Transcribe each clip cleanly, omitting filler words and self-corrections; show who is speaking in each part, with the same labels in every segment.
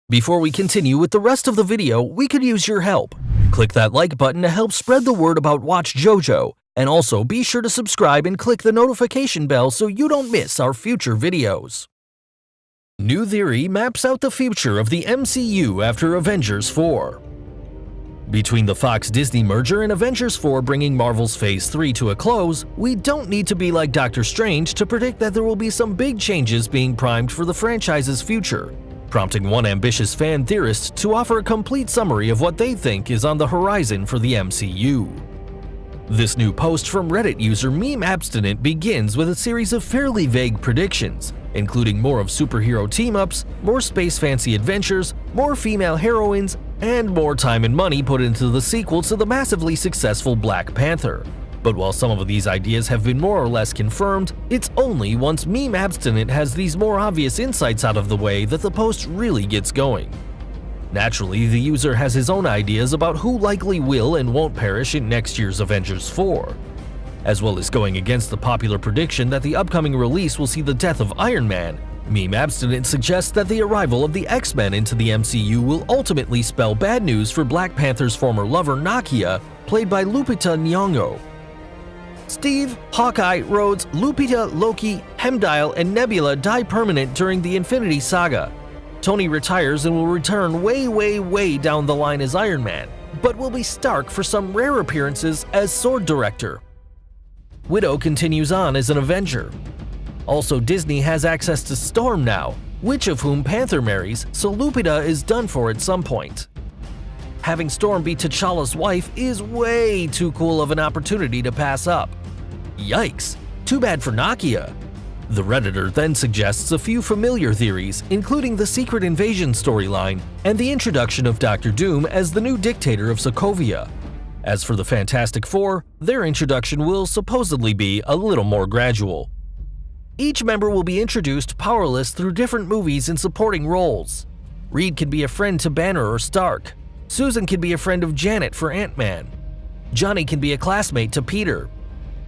Speaker 1: Before we continue with the rest of the video, we could use your help. Click that like button to help spread the word about Watchjojo, and also be sure to subscribe and click the notification bell so you don't miss our future videos. New theory maps out the future of the MCU after Avengers 4. Between the Fox-Disney merger and Avengers 4 bringing Marvel's Phase 3 to a close, we don't need to be like Doctor Strange to predict that there will be some big changes being primed for the franchise's future, prompting one ambitious fan theorist to offer a complete summary of what they think is on the horizon for the MCU. This new post from Reddit user Meme Abstinent begins with a series of fairly vague predictions, including more of superhero team-ups, more space fancy adventures, more female heroines, and more time and money put into the sequel to the massively successful Black Panther. But while some of these ideas have been more or less confirmed, it's only once Meme Abstinent has these more obvious insights out of the way that the post really gets going. Naturally, the user has his own ideas about who likely will and won't perish in next year's Avengers 4. As well as going against the popular prediction that the upcoming release will see the death of Iron Man, Meme Abstinent suggests that the arrival of the X-Men into the MCU will ultimately spell bad news for Black Panther's former lover Nakia, played by Lupita Nyong'o. Steve, Hawkeye, Rhodes, Lupita, Loki, Heimdall, and Nebula die permanent during the Infinity Saga. Tony retires and will return way down the line as Iron Man, but will be Stark for some rare appearances as Sword Director. Widow continues on as an Avenger. Also, Disney has access to Storm now, which of whom Panther marries, so Lupita is done for at some point. Having Storm be T'Challa's wife is way too cool of an opportunity to pass up. Yikes, too bad for Nakia. The Redditor then suggests a few familiar theories, including the Secret Invasion storyline and the introduction of Doctor Doom as the new dictator of Sokovia. As for the Fantastic Four, their introduction will supposedly be a little more gradual. Each member will be introduced powerless through different movies and supporting roles. Reed can be a friend to Banner or Stark. Susan can be a friend of Janet for Ant-Man. Johnny can be a classmate to Peter.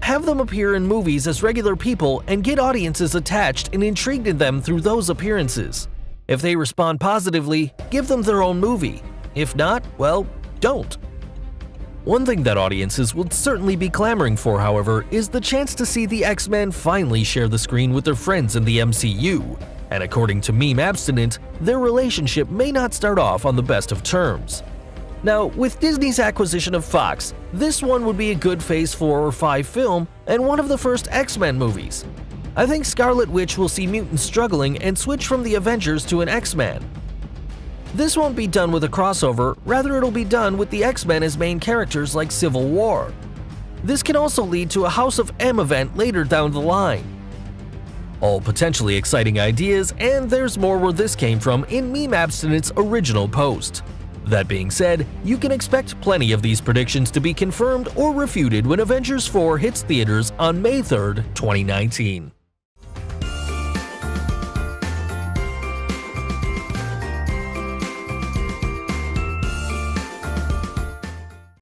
Speaker 1: Have them appear in movies as regular people and get audiences attached and intrigued in them through those appearances. If they respond positively, give them their own movie. If not, well, don't. One thing that audiences would certainly be clamoring for, however, is the chance to see the X-Men finally share the screen with their friends in the MCU, and according to Meme Abstinent, their relationship may not start off on the best of terms. Now, with Disney's acquisition of Fox, this one would be a good Phase 4 or 5 film and one of the first X-Men movies. I think Scarlet Witch will see mutants struggling and switch from the Avengers to an X-Man. This won't be done with a crossover, rather it'll be done with the X-Men as main characters like Civil War. This can also lead to a House of M event later down the line. All potentially exciting ideas, and there's more where this came from in Meme Abstinent's original post. That being said, you can expect plenty of these predictions to be confirmed or refuted when Avengers 4 hits theaters on May 3rd, 2019.